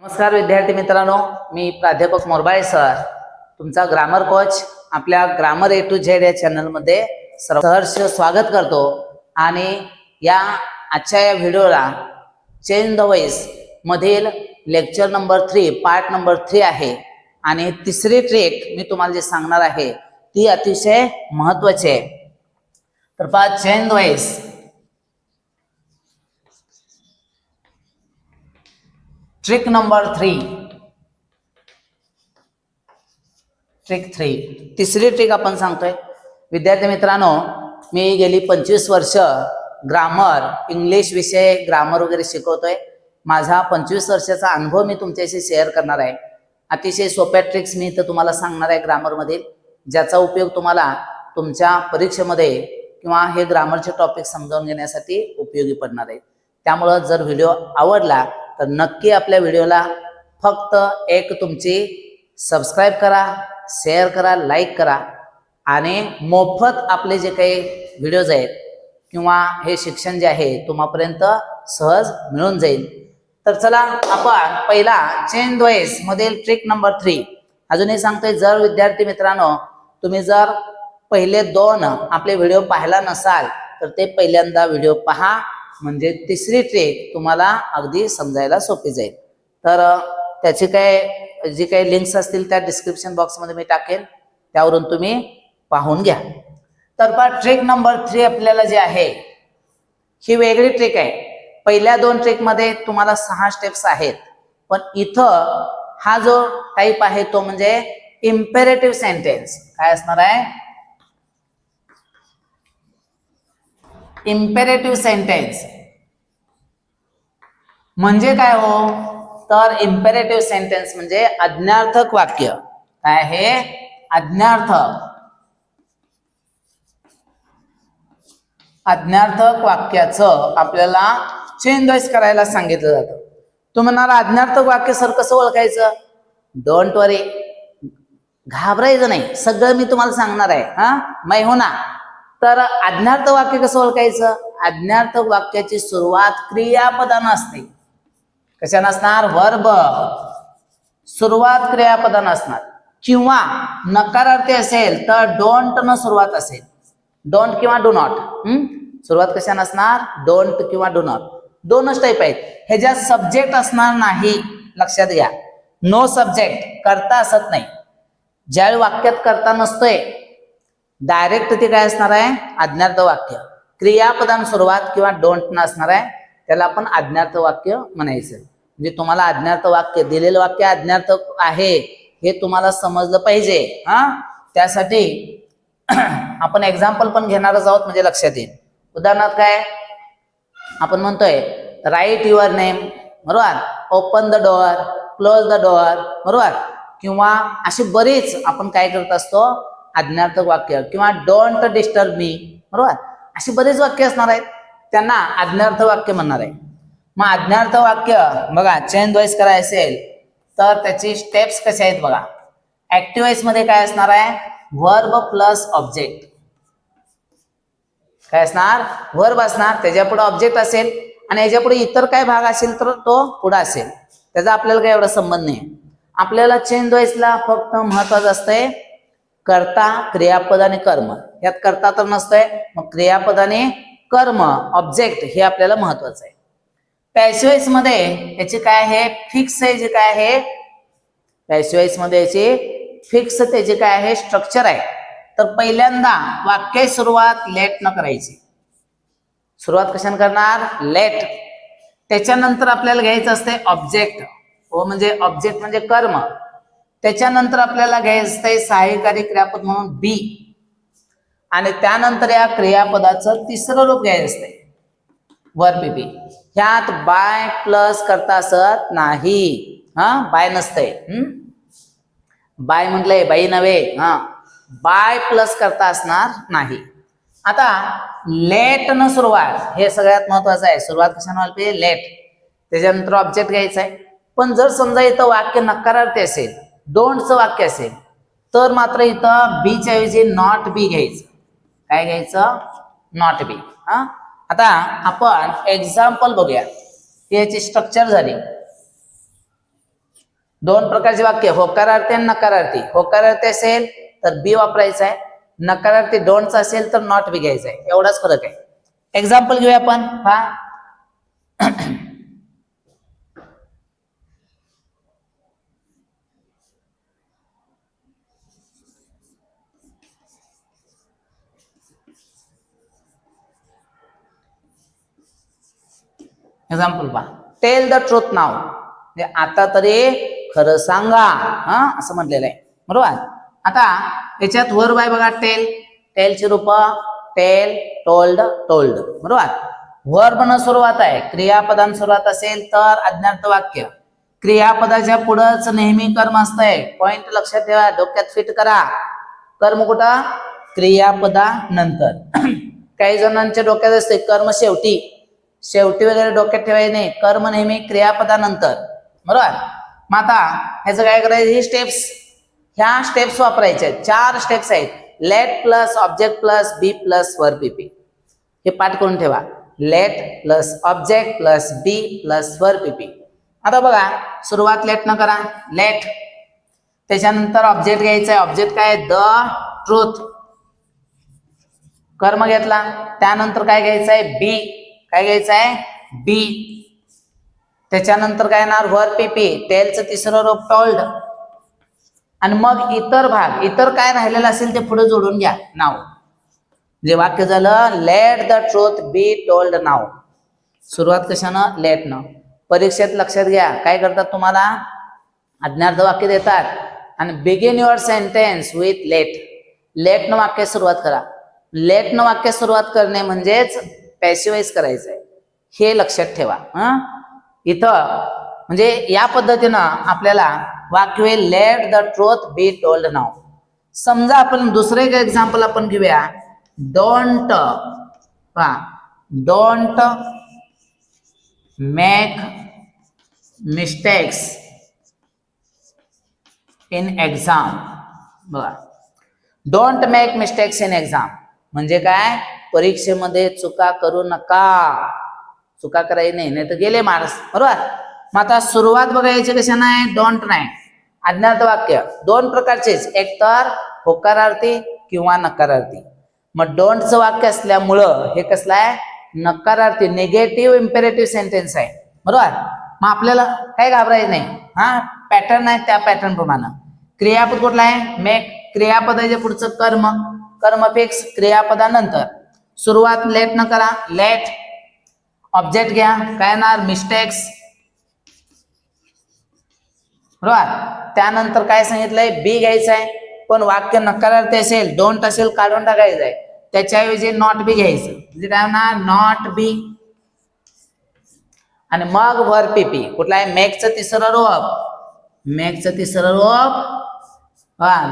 नमस्कार विद्यार्थी मित्रांनो, मी प्राध्यापक मोरबाळे सर, तुमचा ग्रामर कोच आपल्या ग्रामर ए टू झेड या चॅनलमध्ये सहर्ष स्वागत करतो। आणि आजच्या या व्हिडिओला चेंज द वॉइस मधील लेक्चर नंबर 3 पार्ट नंबर 3 आहे। आणि तिसरी ट्रिक मी तुम्हाला जे सांगणार आहे ती अतिशय महत्त्वाची आहे। तर पहा, change the voice trick number 3, trick 3 तिसरी ट्रिक आपण सांगतोय। विद्यार्थी मित्रांनो, मी गेली 25 वर्ष ग्रामर इंग्लिश विषय ग्रामर वगैरे शिकवतोय। माझा 25 वर्षाचा अनुभव मी तुमच्याशी शेअर करणार आहे। अतिशय सोप्या ट्रिक्स मी इथं तुम्हाला सांगणार आहे ग्रामर मधील, ज्याचा उपयोग तुम्हाला तुमच्या परीक्षेमध्ये किंवा हे ग्रामरचे टॉपिक समजावून घेण्यासाठी उपयोगी पडणार आहे। त्यामुळे जर व्हिडिओ आवडला तर नक्की आपल्या व्हिडिओला फक्त एक तुमची सबस्क्राईब करा, शेअर करा, लाईक करा आणि मोफत आपले जे काही व्हिडिओज आहेत किंवा हे शिक्षण जे आहे तुम्हापर्यंत सहज मिळून जाईल। तर चला आपण पहिला चेंज द वॉइस मधील ट्रिक नंबर 3 अजूनही सांगतोय। जर विद्यार्थी मित्रांनो तुम्ही जर पहिले 2 आपले व्हिडिओ पाहिला नसाल तर ते पहिल्यांदा व्हिडिओ पहा, म्हणजे तिसरी ट्रिक तुम्हाला अगदी समजायला सोपी जाईल। तर त्याची जी काही लिंक्स असतील त्या डिस्क्रिप्शन बॉक्समध्ये मी टाकेन, त्यावरून तुम्ही पाहून घ्या। तर पहा, ट्रिक नंबर 3 आपल्याला जे आहे ही वेगळी ट्रिक आहे। पहिल्या 2 ट्रिक मध्ये तुम्हाला 6 स्टेप्स आहेत, पण इथं हा जो टाइप आहे तो म्हणजे इम्पेरेटिव्ह सेंटेन्स। काय असणार आहे? इम्पेरेटिव्ह सेंटेन्स म्हणजे काय हो? तर इम्पेरेटिव्ह सेंटेन्स म्हणजे आज्ञार्थक वाक्य। काय आहे? आज्ञार्थक वाक्याचं आपल्याला चेंज द वॉइस करायला सांगितलं जातं। तू म्हणणार आज्ञार्थक वाक्य सर कसं ओळखायचं? डोंट वरी, घाबरायचं नाही, सगळं मी तुम्हाला सांगणार आहे। मैं हूं ना। तर आज्ञार्थक वाक्य कसं ओळखायचं? आज्ञार्थक वाक्याची सुरुवात क्रियापदानं असते। कशानं असणार? वर्ब, सुरुवात क्रियापदानं असणार। किंवा नकारार्थी असेल तर डोंट न सुरुवात असेल, डोंट किंवा डू नॉट। सुरुवात कशानं असणार? डोंट किंवा डू नॉट। दोनच टाईप आहेत। ह्याच्यात सब्जेक्ट असणार नाही, लक्षात घ्या। नो सब्जेक्ट, करता असत नाही। ज्यावेळी वाक्यात करता नसतोय डायरेक्ट ते काय असणार आहे? आज्ञार्थक वाक्य। क्रियापदान सुरुवात किंवा डोंट न असणार आहे, त्याला आपण आज्ञार्थक वाक्य म्हणायचं। म्हणजे तुम्हाला आज्ञार्थक वाक्य, दिलेलं वाक्य आज्ञार्थक आहे हे तुम्हाला समजलं पाहिजे। त्यासाठी आपण एक्झाम्पल पण घेणारच आहोत, म्हणजे लक्षात येईल। उदाहरणार्थ काय आपण म्हणतोय? राईट युअर नेम, बरोबर? Open the door, close the door, बरोबर? किंवा अशी बरीच आपण काय करत असतो? आज्ञार्थक वाक्य। किंवा डोंट डिस्टर्ब मी, बरोबर? अशी बरीच वाक्य असणार आहेत, त्यांना आज्ञार्थक वाक्य म्हणणार आहे। मग आज्ञार्थक वाक्य बघा चेंज द वॉइस करायचं असेल तर त्याची स्टेप्स कशा आहेत बघा। ऍक्टिव्ह वॉइस मध्ये काय असणार आहे? Verb plus object. काय असणार? वर्ब असणार, त्याच्या पुढे ऑब्जेक्ट असेल आणि याच्या पुढे इतर काय भाग असेल तर तो पुढे असेल। त्याचा आपल्याला काय एवढा संबंध नाही। आपल्याला चेंज द वॉइसला फक्त महत्वाचं असतंय कर्ता, क्रियापद आणि कर्म। यात कर्ता तर नसतंय, मग क्रियापद आणि कर्म, ऑब्जेक्ट हे आपल्याला महत्वाचं आहे। पॅसिव्ह वॉइस मध्ये याची काय आहे? फिक्स आहे, जे काय आहे पॅसिव्ह वॉइस मध्ये याची फिक्स त्याची काय आहे? स्ट्रक्चर आहे। तर पहिल्यांदा वाक्य सुरुवात लेट न करायची। सुरुवात कशाने करणार? लेट। त्याच्यानंतर आपल्याला घ्यायचं असते ऑब्जेक्ट, हो म्हणजे ऑब्जेक्ट म्हणजे कर्म। त्याच्यानंतर आपल्याला घ्यायचं असते सहाय्यकारी क्रियापद म्हणून बी, आणि त्यानंतर या क्रियापदाचं तिसरं रूप घ्यायचं असते वर्ब बी। ह्यात बाय प्लस करता असत नाही, बाय नसते। बाय म्हटलंय, बाई नव्हे। बाय प्लस करता असणार नाही। आता लेट न सुरुवात हे सगळ्यात महत्वाचं आहे। सुरुवात कशाने व्हायला पाहिजे? लेट। त्याच्यानंतर ऑब्जेक्ट घ्यायचा आहे। पण जर समजा इथं वाक्य नकारार्थी असेल, डोंटचं वाक्य असेल, तर मात्र इथं बीच्या ऐवजी नॉट बी घ्यायचं। काय घ्यायचं? Not be. आता आपण एक्झाम्पल बघूया, याची स्ट्रक्चर झाली। दोन प्रकारचे वाक्य, होकारार्थी आणि नकारार्थी. होकारार्थी असेल तर बी वापरायचा आहे, नकारार्थी डोंटचा असेल तर नॉट बी घ्यायचा आहे. एवढाच फरक आहे. एक्झाम्पल घेऊया आपण. पहा, एक्झाम्पल पहा. टेल द ट्रूथ नाव, म्हणजे आता तरी खरं सांगा, हा असं म्हटलेलं आहे. बरोबर. आता याच्यात वर्ब आहे बघा, टेल. टेलची रूप टेल, टोल्ड, टोल्ड. बरोबर. वर्ब न सुरुवात आहे, क्रियापदान सुरुवात असेल तर अज्ञार्थ वाक्य. क्रियापदाच्या पुढंच नेहमी कर्म असतंय. पॉइंट लक्षात ठेवा, डोक्यात फिट करा. कर्म कुठं? क्रियापदा नंतर. काही जणांच्या डोक्यात असते कर्म शेवटी. शेवटी वगैरे डोक्यात ठेवायचे नाही, कर्म नेहमी क्रियापदानंतर. बरोबर. मग आता ह्याचं काय करायचं? ही स्टेप्स, ह्या स्टेप्स वापरायच्या आहेत. 4 स्टेप्स आहेत. लेट प्लस ऑब्जेक्ट प्लस बी प्लस वर्ब पीपी. हे पाठ करून ठेवा. लेट प्लस ऑब्जेक्ट प्लस बी प्लस वर्ब पीपी. आता बघा, सुरुवात लेट न करा. लेट, त्याच्यानंतर ऑब्जेक्ट घ्यायचा आहे. ऑब्जेक्ट काय? The truth. कर्म घेतला. त्यानंतर काय घ्यायचं आहे? बी. काय घ्यायचं आहे? बी. त्याच्यानंतर काय येणार? वर्ब पीपी. टेलचं तिसरं रूप टोल्ड. आणि मग इतर भाग, इतर काय राहिलेलं असेल ते पुढे जोडून घ्या. नाव, जे वाक्य झालं let the truth be told नाव. सुरुवात कशानं? लेटनं. परीक्षेत लक्षात घ्या, काय करतात तुम्हाला? अज्ञार्थ वाक्य देतात आणि begin your sentence with let. लेटनं वाक्य सुरुवात करा. लेटनं वाक्य सुरुवात करणे म्हणजेच पॅसिवाइज करायचं आहे, हे लक्षात ठेवा. इथं म्हणजे या पद्धतीनं आपल्याला वाक्य let the truth be told नाव. समजा आपण दुसरे एक एक्झाम्पल आपण घेऊया. Don't, don't make mistakes in exam. बघा, don't make mistakes in exam म्हणजे काय? परीक्षेमध्ये चुका करू नका. चुका करायची नाही, नाही तर गेले मार्क्स. बरोबर. मग आता सुरुवात बघायची कशा नाही? डोंट नाही. अज्ञार्थ वाक्य दोन प्रकारचेच, एक तर होकारार्थी किंवा नकारार्थी. मग डोंटचं वाक्य असल्यामुळं हे कसलं आहे? नकारार्थी, निगेटिव्ह इम्पेरेटिव्ह सेंटेन्स आहे. बरोबर. मग आपल्याला काय घाबरायचं नाही. हा पॅटर्न आहे, त्या पॅटर्न प्रमाणे. क्रियापद कुठला आहे? मेक. क्रियापदाच्या पुढचं कर्म, कर्म फिक्स क्रियापदानंतर. सुरुवात लेट न करा. लेट. ऑब्जेक्ट घ्या, काय येणार? मिस्टेक्स. बरोबर. त्यानंतर काय सांगितलंय? बी घ्यायचं आहे. पण वाक्य नकारार्थी असेल, डोंट असेल, काढून टाकायचं आहे. त्याच्याऐवजी नॉट बी घ्यायचं. म्हणजे काय होणार? Not be. आणि मग वर्ब पीपी. कुठला आहे? मेकचं तिसरं रूप. मेकचं तिसरं रूप,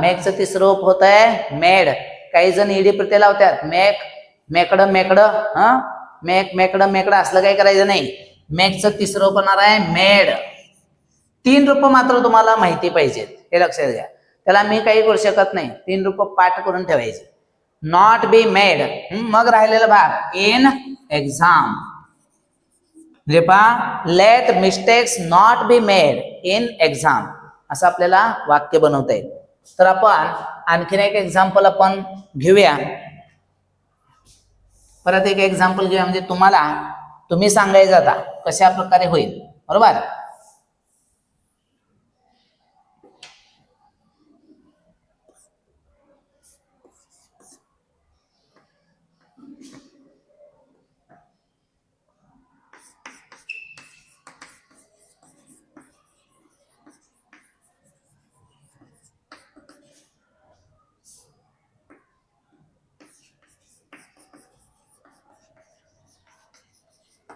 मेकचं तिसरं रूप होत आहे मेड. काही जण ईडी प्रत्यय लावतात. मेक, मेकडं, मेकडं, मेक, मेकडं, मेकडं असलं काही करायचं नाही. मेकचं तिसरं रूप होणार आहे मेड. 3 रूप मात्र तुम्हाला माहिती पाहिजेत, हे लक्षात घ्या. त्याला मी काही करू शकत नाही. 3 रूप पाठ करून ठेवायचे. Not be made. मग राहिलेला भाग इन एक्झाम. म्हणजे पहा, let mistakes not be made in exam असं आपल्याला वाक्य बनवता येईल. तर आपण आणखीन एक एक्झाम्पल आपण घेऊया. परत एक एक्झाम्पल घेऊया, म्हणजे तुम्ही सांगायचं आता कशा प्रकारे होईल. बरोबर.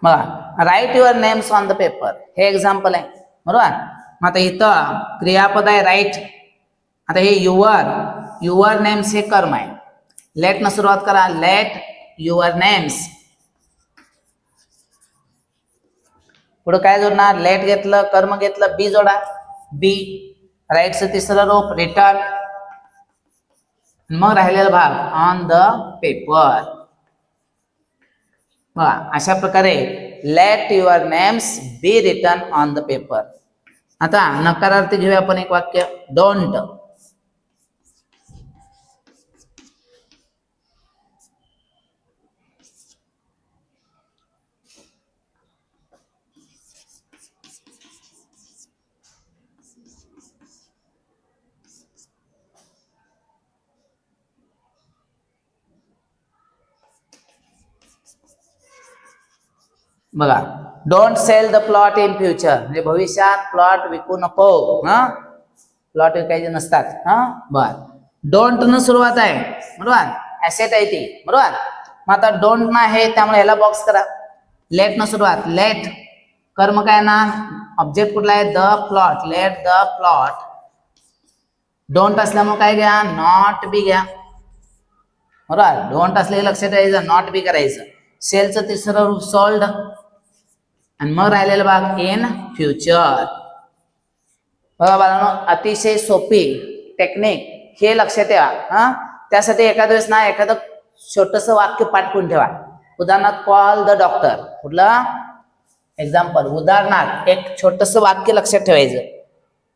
बघा, write your names on the paper, हे एक्झाम्पल आहे. बरोबर. मग आता इथं क्रियापद आहे राईट. आता हे युअर नेम्स हे कर्म आहे. लेट न सुरुवात करा. Late your names. पुढे काय जोडणार? लेट घेतलं, कर्म घेतलं, बी जोडा. बी. राईटचं तिसरं रूप रिटर्न. मग राहिलेला भाग ऑन द पेपर. अशा प्रकारे late your names be written on the paper. आता नकारार्थी घेऊया आपण एक वाक्य, डोंट. बघा, don't sell the plot in future, म्हणजे भविष्यात प्लॉट विकू नको. हा, प्लॉट विकायचे नसतात. हा, बर. डोंट न सुरुवात आहे, बरोबर, ऍसेट आहे ती, बरोबर. मग आता डोंट ना आहे, त्यामुळे ह्याला बॉक्स करा. लेट न सुरुवात, लेट. कर्म काय ना, ऑब्जेक्ट कुठला आहे, the plot, let the plot. Don't असल्यामुळे काय घ्या, नॉट बी घ्या, बरोबर. डोंट असले लक्षात ठेवायचं, नॉट बी करायचं. सेलचं तिसरं रूप सोल्ड, आणि मग राहिलेला भाग इन फ्युचर. बघा बाळांनो, अतिशय सोपी टेक्निक, हे लक्षात ठेवा. हा, त्यासाठी एखाद्या वेळेस ना एखादं छोटस वाक्य पाठ करून ठेवा. उदाहरणार्थ, कॉल द डॉक्टर, कुठलं एक्झाम्पल, उदाहरणार्थ एक छोटस वाक्य लक्षात ठेवायचं.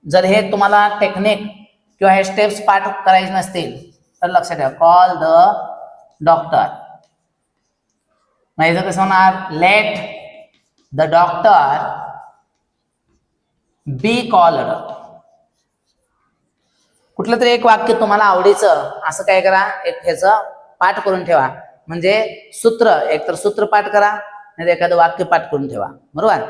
जर हे तुम्हाला टेक्निक किंवा हे स्टेप्स पाठ करायचे नसतील तर लक्षात ठेवा, कॉल द डॉक्टर. मग कसं होणार, let the doctor be called. कुठलं तरी एक वाक्य तुम्हाला आवडीचं असं काय करा, एक ह्याचं पाठ करून ठेवा. म्हणजे सूत्र, एकतर सूत्र पाठ करा, नाही एखादं वाक्य पाठ करून ठेवा, बरोबर.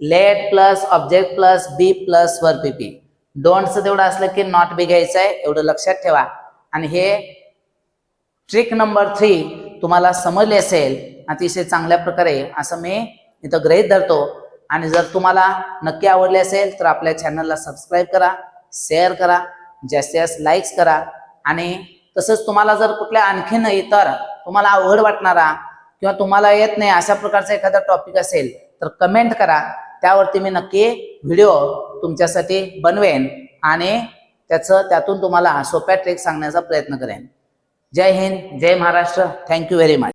लेट प्लस ऑब्जेक्ट प्लस बी प्लस वर्ब पीपी. डोंटचं तेवढं असलं की नॉट बी घ्यायचं आहे, एवढं लक्षात ठेवा. आणि हे ट्रिक नंबर 3 तुम्हाला समजले असेल अतिशय चांगल्या प्रकारे, असं मी इथं गृहीत धरतो. आणि जर तुम्हाला नक्की आवडले असेल तर आपल्या चॅनलला सबस्क्राईब करा, शेअर करा, जास्तीत जास्त लाईक्स करा. आणि तसंच तुम्हाला जर कुठल्या आणखीन इतर तुम्हाला अवघड वाटणारा किंवा तुम्हाला येत नाही अशा प्रकारचा एखादा टॉपिक असेल तर कमेंट करा, त्यावरती मी नक्की व्हिडिओ तुमच्यासाठी बनवेन आणि त्यातून तुम्हाला सोप्या ट्रिक सांगण्याचा प्रयत्न करेन. जय हिंद, जय महाराष्ट्र. Thank you very much.